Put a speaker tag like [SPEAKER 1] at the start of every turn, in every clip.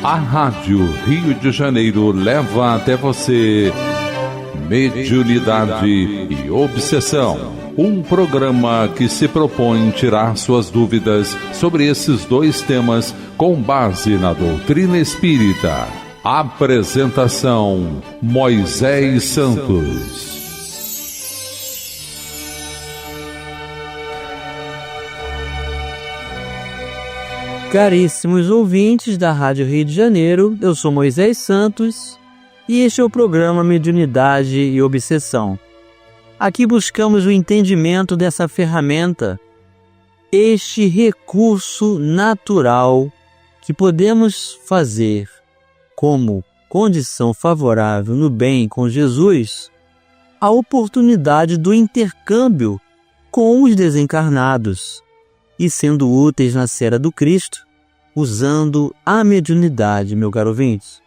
[SPEAKER 1] A Rádio Rio de Janeiro leva até você Mediunidade e Obsessão. Um programa que se propõe tirar suas dúvidas sobre esses dois temas com base na doutrina espírita. Apresentação: Moisés Santos.
[SPEAKER 2] Caríssimos ouvintes da Rádio Rio de Janeiro, eu sou Moisés Santos e este é o programa Mediunidade e Obsessão. Aqui buscamos o entendimento dessa ferramenta, este recurso natural que podemos fazer como condição favorável no bem com Jesus, a oportunidade do intercâmbio com os desencarnados e sendo úteis na seara do Cristo, usando a mediunidade, meu caro ouvinte.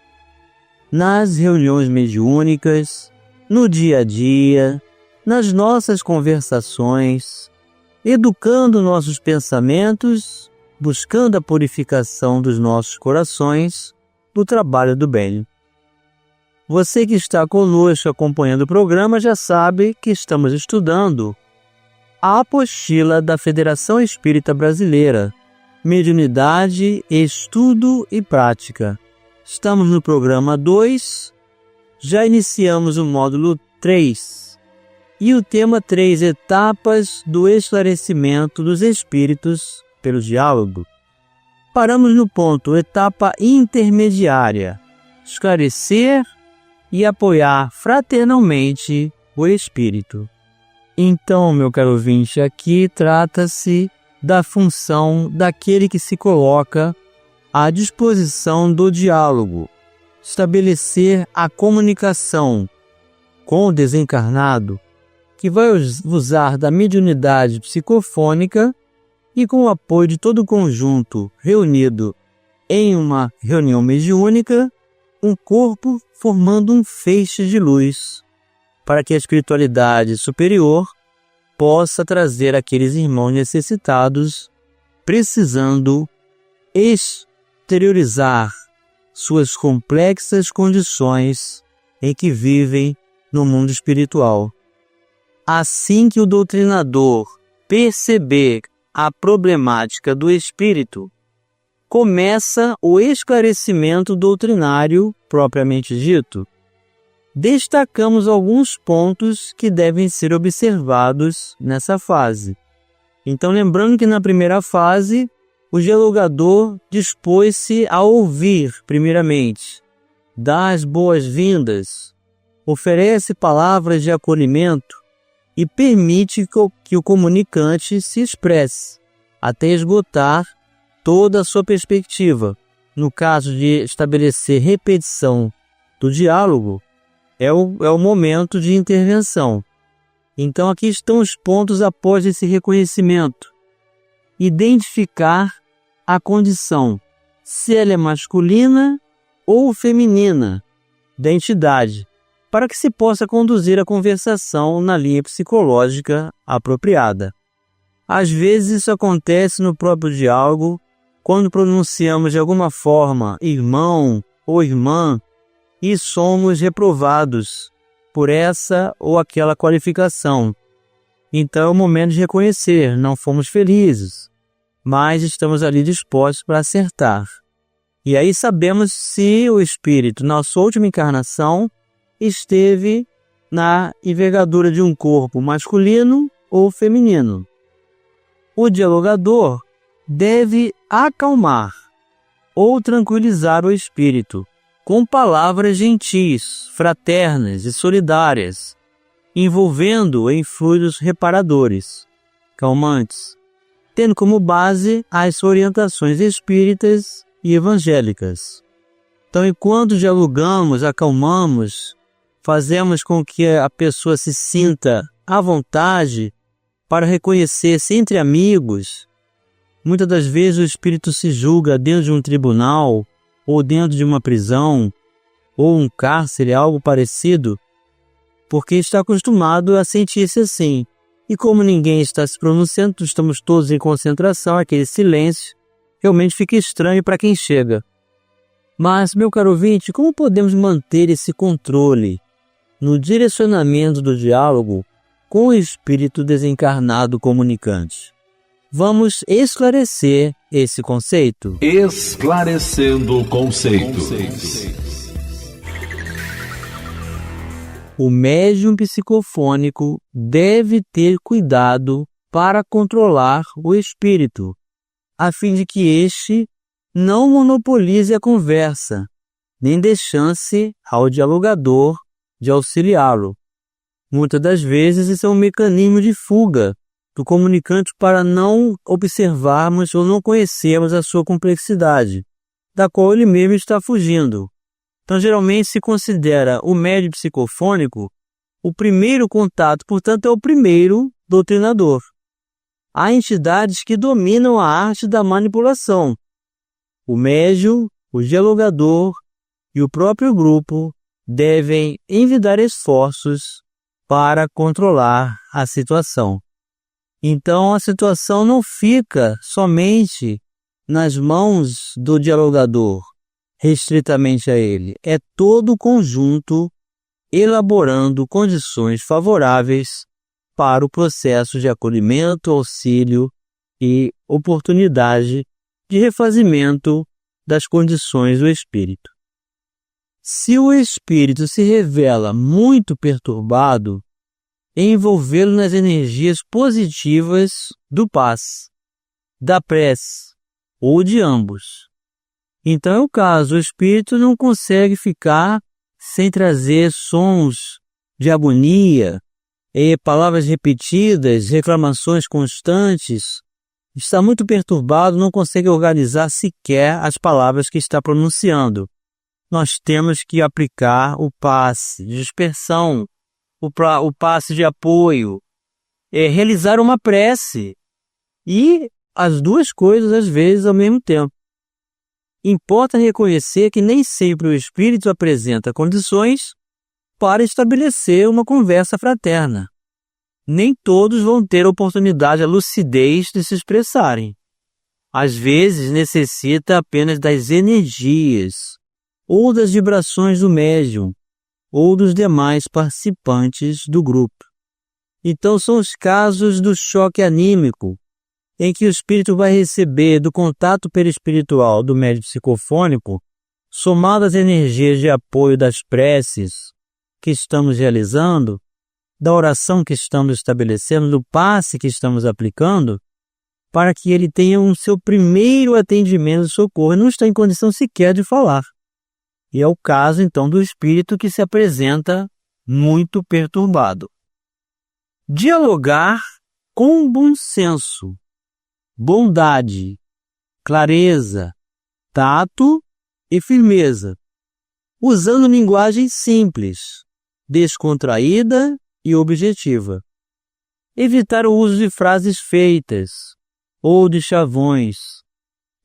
[SPEAKER 2] Nas reuniões mediúnicas, no dia a dia, nas nossas conversações, educando nossos pensamentos, buscando a purificação dos nossos corações, no trabalho do bem. Você que está conosco acompanhando o programa já sabe que estamos estudando a apostila da Federação Espírita Brasileira, Mediunidade, Estudo e Prática. Estamos no programa 2, já iniciamos o módulo 3 e o tema 3, Etapas do Esclarecimento dos Espíritos pelo Diálogo. Paramos no ponto, etapa intermediária, esclarecer e apoiar fraternalmente o Espírito. Então, meu caro ouvinte, aqui trata-se da função daquele que se coloca à disposição do diálogo, estabelecer a comunicação com o desencarnado, que vai usar da mediunidade psicofônica e com o apoio de todo o conjunto reunido em uma reunião mediúnica, um corpo formando um feixe de luz, para que a espiritualidade superior possa trazer aqueles irmãos necessitados, precisando exteriorizar suas complexas condições em que vivem no mundo espiritual. Assim que o doutrinador perceber a problemática do espírito, começa o esclarecimento doutrinário propriamente dito. Destacamos alguns pontos que devem ser observados nessa fase. Então, lembrando que na primeira fase, o dialogador dispôs-se a ouvir, primeiramente, dá as boas-vindas, oferece palavras de acolhimento e permite que o comunicante se expresse, até esgotar toda a sua perspectiva. No caso de estabelecer repetição do diálogo, é o momento de intervenção. Então aqui estão os pontos após esse reconhecimento. Identificar a condição, se ela é masculina ou feminina, da entidade, para que se possa conduzir a conversação na linha psicológica apropriada. Às vezes isso acontece no próprio diálogo, quando pronunciamos de alguma forma irmão ou irmã, e somos reprovados por essa ou aquela qualificação. Então é o momento de reconhecer, não fomos felizes, mas estamos ali dispostos para acertar. E aí sabemos se o espírito, na sua última encarnação, esteve na envergadura de um corpo masculino ou feminino. O dialogador deve acalmar ou tranquilizar o espírito, com palavras gentis, fraternas e solidárias, envolvendo-o em fluidos reparadores, calmantes, tendo como base as orientações espíritas e evangélicas. Então, enquanto dialogamos, acalmamos, fazemos com que a pessoa se sinta à vontade para reconhecer-se entre amigos. Muitas das vezes o espírito se julga dentro de um tribunal, ou dentro de uma prisão, ou um cárcere, algo parecido, porque está acostumado a sentir-se assim. E como ninguém está se pronunciando, estamos todos em concentração, aquele silêncio, realmente fica estranho para quem chega. Mas, meu caro ouvinte, como podemos manter esse controle no direcionamento do diálogo com o espírito desencarnado comunicante? Vamos esclarecer esse conceito.
[SPEAKER 1] Esclarecendo conceitos.
[SPEAKER 2] O médium psicofônico deve ter cuidado para controlar o espírito, a fim de que este não monopolize a conversa, nem dê chance ao dialogador de auxiliá-lo. Muitas das vezes isso é um mecanismo de fuga do comunicante para não observarmos ou não conhecermos a sua complexidade, da qual ele mesmo está fugindo. Então, geralmente se considera o médium psicofônico o primeiro contato, portanto, é o primeiro doutrinador. Há entidades que dominam a arte da manipulação. O médium, o dialogador e o próprio grupo devem envidar esforços para controlar a situação. Então, a situação não fica somente nas mãos do dialogador, restritamente a ele. É todo o conjunto elaborando condições favoráveis para o processo de acolhimento, auxílio e oportunidade de refazimento das condições do espírito. Se o espírito se revela muito perturbado, envolvê-lo nas energias positivas do passe, da prece ou de ambos. Então é o caso, o espírito não consegue ficar sem trazer sons de agonia, palavras repetidas, reclamações constantes. Está muito perturbado, não consegue organizar sequer as palavras que está pronunciando. Nós temos que aplicar o passe de dispersão, o passe de apoio, realizar uma prece e as duas coisas às vezes ao mesmo tempo. Importa reconhecer que nem sempre o espírito apresenta condições para estabelecer uma conversa fraterna. Nem todos vão ter a oportunidade, a lucidez de se expressarem. Às vezes necessita apenas das energias ou das vibrações do médium ou dos demais participantes do grupo. Então são os casos do choque anímico, em que o espírito vai receber do contato perispiritual do médium psicofônico, somado às energias de apoio das preces que estamos realizando, da oração que estamos estabelecendo, do passe que estamos aplicando, para que ele tenha um seu primeiro atendimento de socorro. Ele não está em condição sequer de falar. E é o caso, então, do espírito que se apresenta muito perturbado. Dialogar com bom senso, bondade, clareza, tato e firmeza, usando linguagem simples, descontraída e objetiva. Evitar o uso de frases feitas ou de chavões.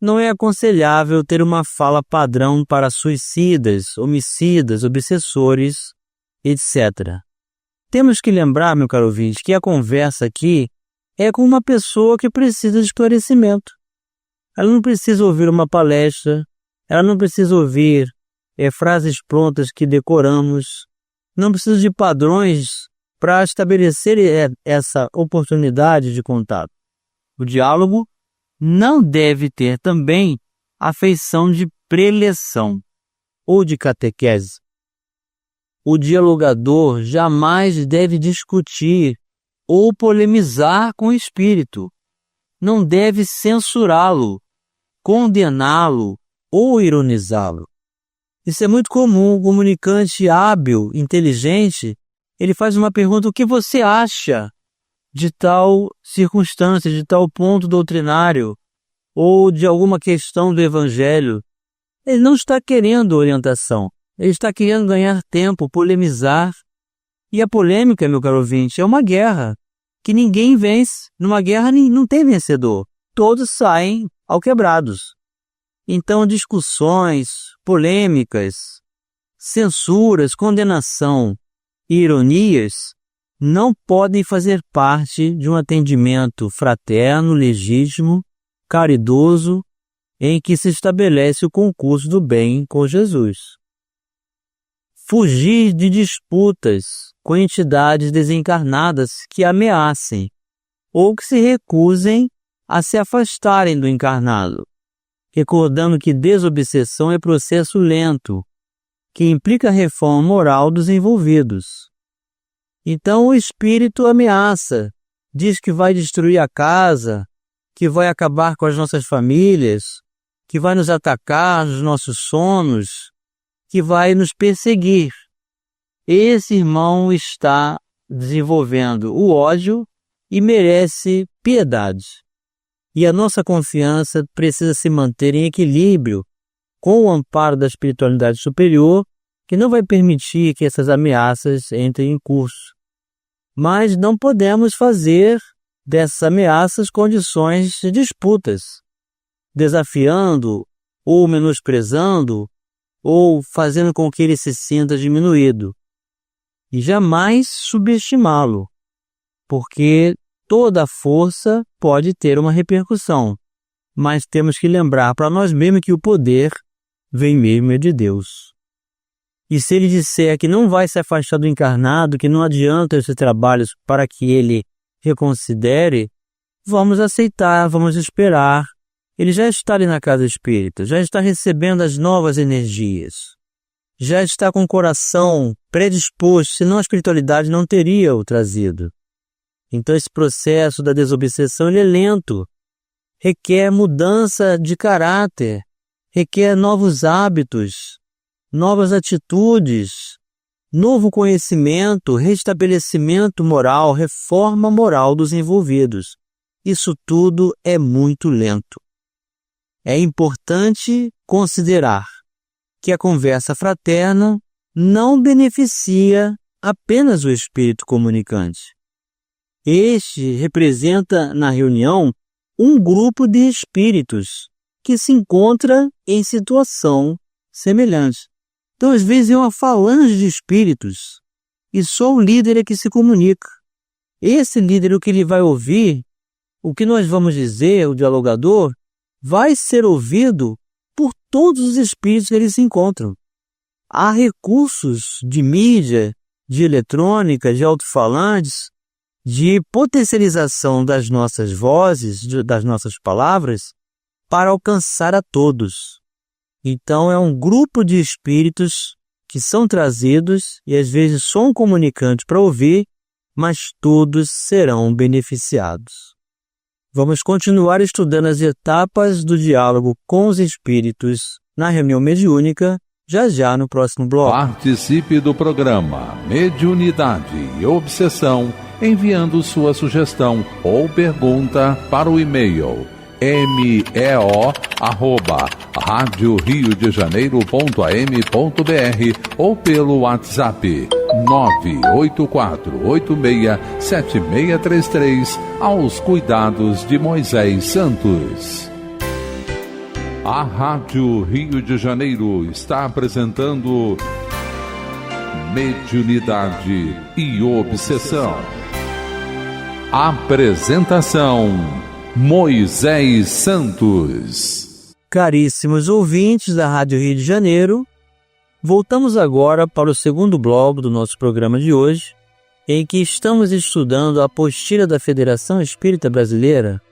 [SPEAKER 2] Não é aconselhável ter uma fala padrão para suicidas, homicidas, obsessores, etc. Temos que lembrar, meu caro ouvinte, que a conversa aqui é com uma pessoa que precisa de esclarecimento. Ela não precisa ouvir uma palestra, ela não precisa ouvir frases prontas que decoramos, não precisa de padrões para estabelecer essa oportunidade de contato. O diálogo não deve ter também a feição de preleção ou de catequese. O dialogador jamais deve discutir ou polemizar com o espírito. Não deve censurá-lo, condená-lo ou ironizá-lo. Isso é muito comum. O comunicante hábil, inteligente, ele faz uma pergunta: o que você acha de tal circunstância, de tal ponto doutrinário ou de alguma questão do evangelho? Ele não está querendo orientação, ele está querendo ganhar tempo, polemizar. E a polêmica, meu caro ouvinte, é uma guerra que ninguém vence. Numa guerra não tem vencedor, todos saem alquebrados. Então, discussões, polêmicas, censuras, condenação e ironias não podem fazer parte de um atendimento fraterno, legítimo, caridoso em que se estabelece o concurso do bem com Jesus. Fugir de disputas com entidades desencarnadas que ameacem ou que se recusem a se afastarem do encarnado, recordando que desobsessão é processo lento, que implica a reforma moral dos envolvidos. Então o espírito ameaça, diz que vai destruir a casa, que vai acabar com as nossas famílias, que vai nos atacar nos nossos sonos, que vai nos perseguir. Esse irmão está desenvolvendo o ódio e merece piedade. E a nossa confiança precisa se manter em equilíbrio com o amparo da espiritualidade superior, que não vai permitir que essas ameaças entrem em curso. Mas não podemos fazer dessas ameaças condições de disputas, desafiando ou menosprezando ou fazendo com que ele se sinta diminuído. E jamais subestimá-lo, porque toda força pode ter uma repercussão, mas temos que lembrar para nós mesmos que o poder vem mesmo de Deus. E se ele disser que não vai se afastar do encarnado, que não adianta esses trabalhos para que ele reconsidere, vamos aceitar, vamos esperar. Ele já está ali na casa espírita, já está recebendo as novas energias, já está com o coração predisposto, senão a espiritualidade não teria o trazido. Então esse processo da desobsessão ele é lento, requer mudança de caráter, requer novos hábitos, novas atitudes, novo conhecimento, restabelecimento moral, reforma moral dos envolvidos. Isso tudo é muito lento. É importante considerar que a conversa fraterna não beneficia apenas o espírito comunicante. Este representa na reunião um grupo de espíritos que se encontra em situação semelhante. Então, às vezes, é uma falange de espíritos e só o líder é que se comunica. Esse líder, o que ele vai ouvir, o que nós vamos dizer, o dialogador, vai ser ouvido por todos os espíritos que eles se encontram. Há recursos de mídia, de eletrônica, de alto-falantes, de potencialização das nossas vozes, das nossas palavras, para alcançar a todos. Então é um grupo de espíritos que são trazidos e às vezes só um comunicante para ouvir, mas todos serão beneficiados. Vamos continuar estudando as etapas do diálogo com os espíritos na reunião mediúnica, já no próximo bloco.
[SPEAKER 1] Participe do programa Mediunidade e Obsessão, enviando sua sugestão ou pergunta para o e-mail meo@radioriodejaneiro.am.br ou pelo WhatsApp 984867633 aos cuidados de Moisés Santos. A Rádio Rio de Janeiro está apresentando Mediunidade e Obsessão. Apresentação: Moisés Santos.
[SPEAKER 2] Caríssimos ouvintes da Rádio Rio de Janeiro, voltamos agora para o segundo bloco do nosso programa de hoje, em que estamos estudando a apostila da Federação Espírita Brasileira,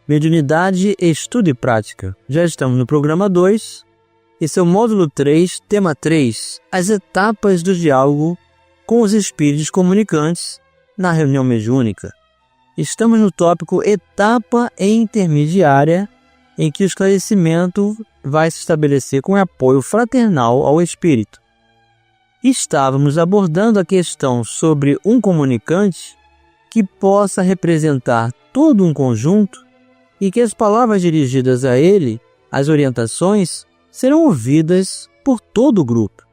[SPEAKER 2] Mediunidade, Estudo e Prática. Já estamos no programa 2, esse é o módulo 3, tema 3, as etapas do diálogo com os espíritos comunicantes na reunião mediúnica. Estamos no tópico etapa intermediária, em que o esclarecimento vai se estabelecer com apoio fraternal ao espírito. Estávamos abordando a questão sobre um comunicante que possa representar todo um conjunto e que as palavras dirigidas a ele, as orientações, serão ouvidas por todo o grupo.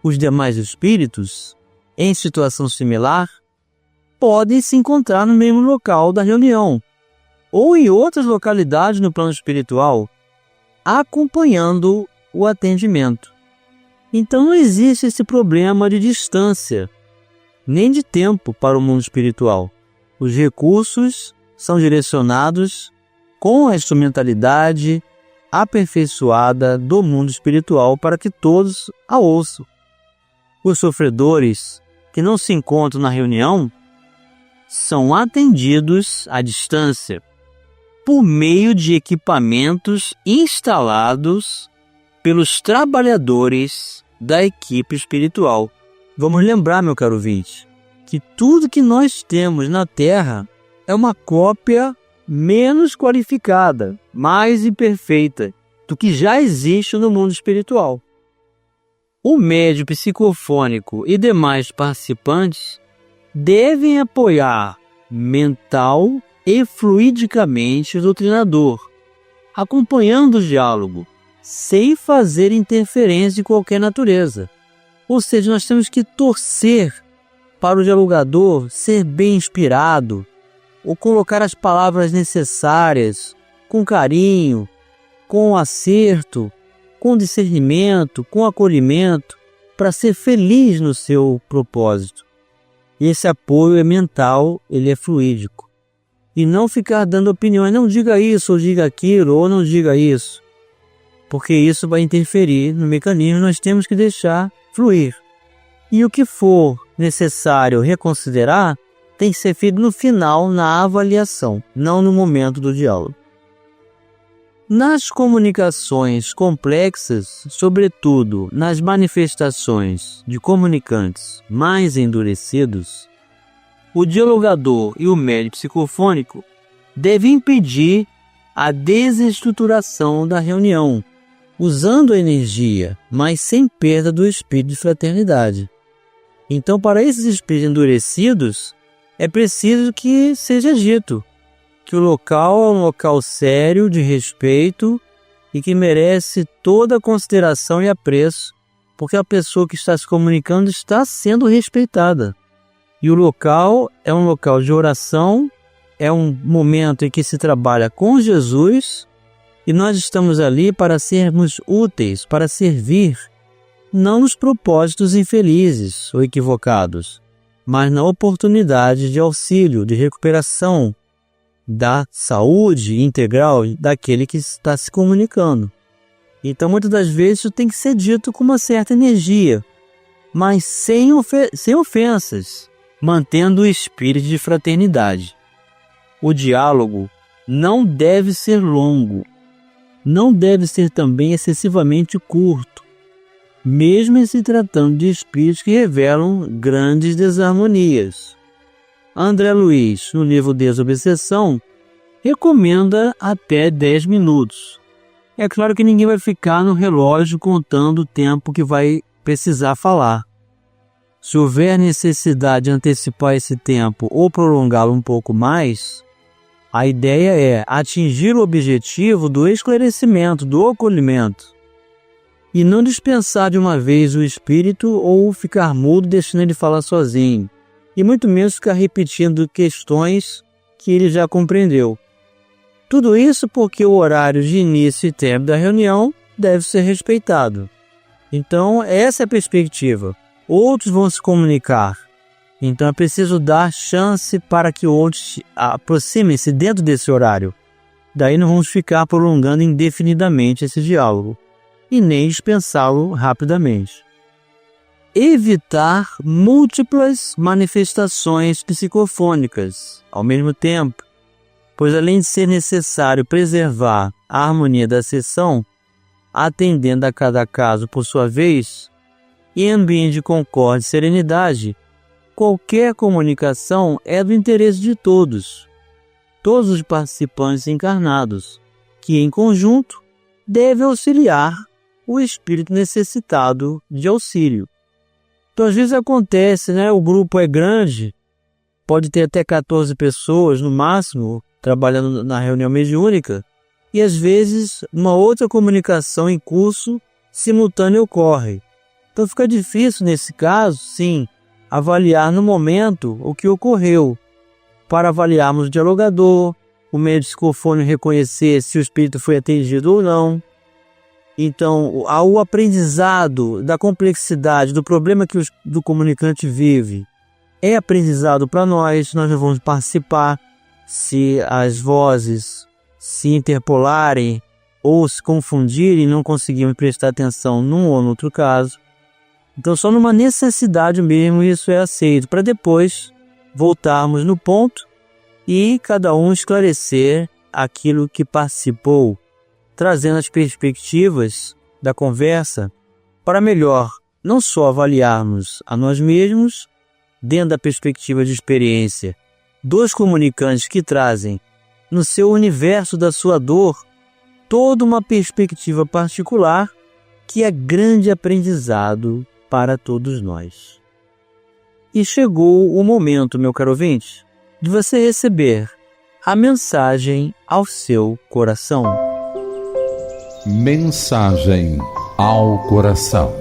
[SPEAKER 2] Os demais espíritos, em situação similar, podem se encontrar no mesmo local da reunião ou em outras localidades no plano espiritual, acompanhando o atendimento. Então não existe esse problema de distância, nem de tempo para o mundo espiritual. Os recursos são direcionados com a instrumentalidade, aperfeiçoada do mundo espiritual para que todos a ouçam. Os sofredores que não se encontram na reunião são atendidos à distância por meio de equipamentos instalados pelos trabalhadores da equipe espiritual. Vamos lembrar, meu caro ouvinte, que tudo que nós temos na Terra é uma cópia menos qualificada, mais imperfeita do que já existe no mundo espiritual. O médium psicofônico e demais participantes devem apoiar mental e fluidicamente o doutrinador, acompanhando o diálogo, sem fazer interferência de qualquer natureza. Ou seja, nós temos que torcer para o dialogador ser bem inspirado, ou colocar as palavras necessárias, com carinho, com acerto, com discernimento, com acolhimento, para ser feliz no seu propósito. E esse apoio é mental, ele é fluídico. E não ficar dando opiniões, não diga isso, ou diga aquilo, ou não diga isso. Porque isso vai interferir no mecanismo, nós temos que deixar fluir. E o que for necessário reconsiderar, tem que ser feito no final, na avaliação, não no momento do diálogo. Nas comunicações complexas, sobretudo nas manifestações de comunicantes mais endurecidos, o dialogador e o médium psicofônico devem impedir a desestruturação da reunião, usando a energia, mas sem perda do espírito de fraternidade. Então, para esses espíritos endurecidos, é preciso que seja dito que o local é um local sério, de respeito e que merece toda a consideração e apreço, porque a pessoa que está se comunicando está sendo respeitada. E o local é um local de oração, é um momento em que se trabalha com Jesus e nós estamos ali para sermos úteis, para servir, não nos propósitos infelizes ou equivocados, mas na oportunidade de auxílio, de recuperação da saúde integral daquele que está se comunicando. Então, muitas das vezes, isso tem que ser dito com uma certa energia, mas sem ofensas, mantendo o espírito de fraternidade. O diálogo não deve ser longo, não deve ser também excessivamente curto, mesmo em se tratando de espíritos que revelam grandes desarmonias. André Luiz, no livro Desobsessão, recomenda até 10 minutos. É claro que ninguém vai ficar no relógio contando o tempo que vai precisar falar. Se houver necessidade de antecipar esse tempo ou prolongá-lo um pouco mais, a ideia é atingir o objetivo do esclarecimento, do acolhimento, e não dispensar de uma vez o espírito ou ficar mudo deixando ele falar sozinho, e muito menos ficar repetindo questões que ele já compreendeu. Tudo isso porque o horário de início e término da reunião deve ser respeitado. Então, essa é a perspectiva. Outros vão se comunicar. Então, é preciso dar chance para que outros aproximem-se dentro desse horário. Daí não vamos ficar prolongando indefinidamente esse diálogo e nem dispensá-lo rapidamente. Evitar múltiplas manifestações psicofônicas ao mesmo tempo, pois além de ser necessário preservar a harmonia da sessão, atendendo a cada caso por sua vez, em ambiente de concórdia e serenidade, qualquer comunicação é do interesse de todos os participantes encarnados, que em conjunto devem auxiliar o espírito necessitado de auxílio. Então, às vezes acontece, o grupo é grande, pode ter até 14 pessoas no máximo, trabalhando na reunião mediúnica, e às vezes uma outra comunicação em curso simultânea ocorre. Então fica difícil nesse caso, sim, avaliar no momento o que ocorreu, para avaliarmos o dialogador, o médium psicofônico reconhecer se o espírito foi atendido ou não. Então, ao aprendizado da complexidade do problema que do comunicante vive é aprendizado para nós não vamos participar. Se as vozes se interpolarem ou se confundirem e não conseguirem prestar atenção num ou no outro caso. Então, só numa necessidade mesmo isso é aceito, para depois voltarmos no ponto e cada um esclarecer aquilo que participou, trazendo as perspectivas da conversa para melhor não só avaliarmos a nós mesmos, dentro da perspectiva de experiência dos comunicantes que trazem no seu universo da sua dor toda uma perspectiva particular que é grande aprendizado para todos nós. E chegou o momento, meu caro ouvinte, de você receber a mensagem ao seu coração.
[SPEAKER 1] Mensagem ao coração.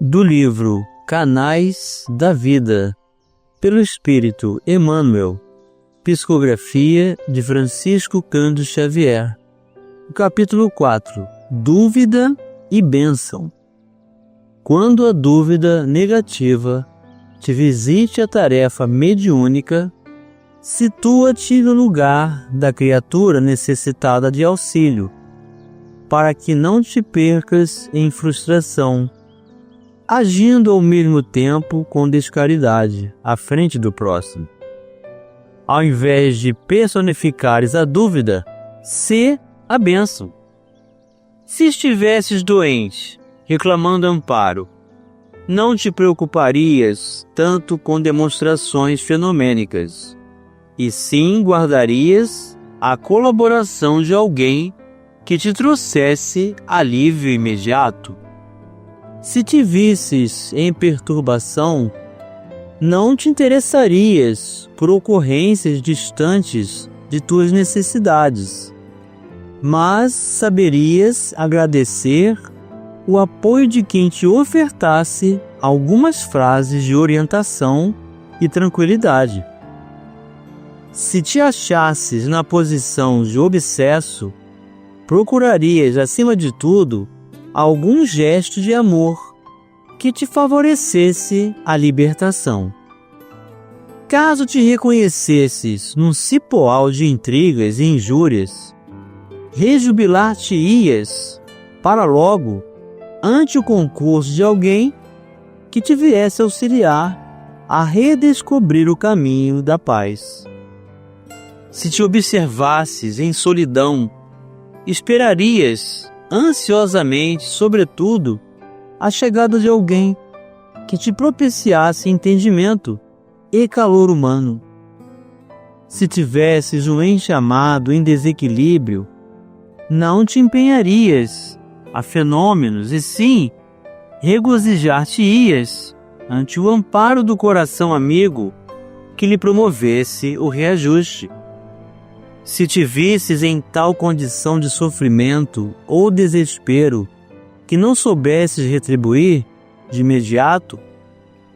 [SPEAKER 2] Do livro Canais da Vida, pelo Espírito Emmanuel, psicografia de Francisco Cândido Xavier, capítulo 4, Dúvida e Bênção. Quando a dúvida negativa te visite a tarefa mediúnica, situa-te no lugar da criatura necessitada de auxílio, para que não te percas em frustração, agindo ao mesmo tempo com descaridade à frente do próximo. Ao invés de personificares a dúvida, sê a bênção. Se estivesses doente, reclamando amparo, não te preocuparias tanto com demonstrações fenomênicas, e sim guardarias a colaboração de alguém que te trouxesse alívio imediato. Se te visses em perturbação, não te interessarias por ocorrências distantes de tuas necessidades, mas saberias agradecer o apoio de quem te ofertasse algumas frases de orientação e tranquilidade. Se te achasses na posição de obsesso, procurarias, acima de tudo, algum gesto de amor que te favorecesse a libertação. Caso te reconhecesses num cipoal de intrigas e injúrias, rejubilar-te-ias para logo ante o concurso de alguém que te viesse auxiliar a redescobrir o caminho da paz. Se te observasses em solidão, esperarias ansiosamente, sobretudo, a chegada de alguém que te propiciasse entendimento e calor humano. Se tivesses um enxamado em desequilíbrio, não te empenharias a fenômenos, e sim regozijar-te-ias ante o amparo do coração amigo que lhe promovesse o reajuste. Se te visses em tal condição de sofrimento ou desespero que não soubesses retribuir de imediato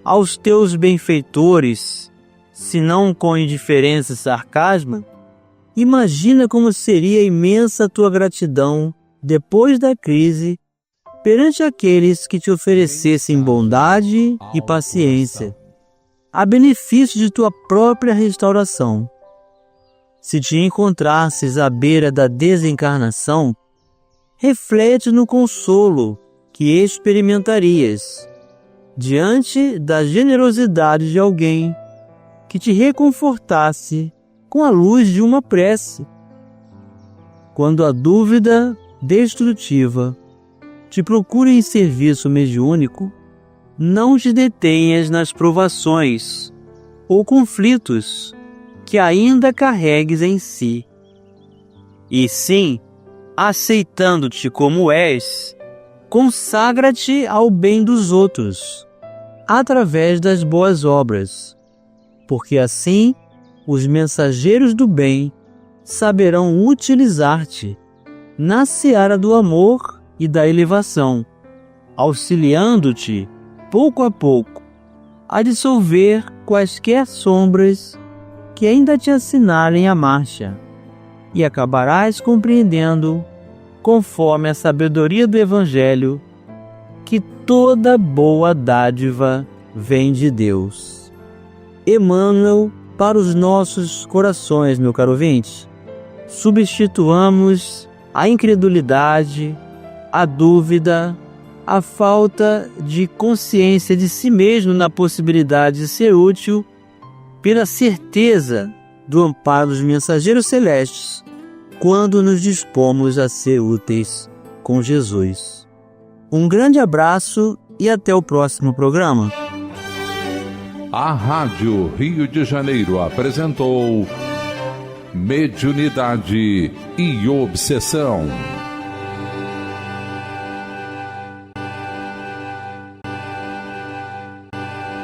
[SPEAKER 2] aos teus benfeitores, senão com indiferença e sarcasmo, imagina como seria imensa a tua gratidão depois da crise perante aqueles que te oferecessem bondade e paciência, a benefício de tua própria restauração. Se te encontrasses à beira da desencarnação, reflete no consolo que experimentarias diante da generosidade de alguém que te reconfortasse com a luz de uma prece. Quando a dúvida destrutiva te procura em serviço mediúnico, não te detenhas nas provações ou conflitos que ainda carregues em si, e sim, aceitando-te como és, consagra-te ao bem dos outros, através das boas obras, porque assim os mensageiros do bem saberão utilizar-te na seara do amor e da elevação, auxiliando-te, pouco a pouco, a dissolver quaisquer sombras que ainda te assinalem a marcha, e acabarás compreendendo, conforme a sabedoria do Evangelho, que toda boa dádiva vem de Deus. Emmanuel, para os nossos corações, meu caro ouvinte. Substituamos a incredulidade, a dúvida, a falta de consciência de si mesmo na possibilidade de ser útil pela certeza do amparo dos mensageiros celestes quando nos dispomos a ser úteis com Jesus. Um grande abraço e até o próximo programa.
[SPEAKER 1] A Rádio Rio de Janeiro apresentou Mediunidade e Obsessão.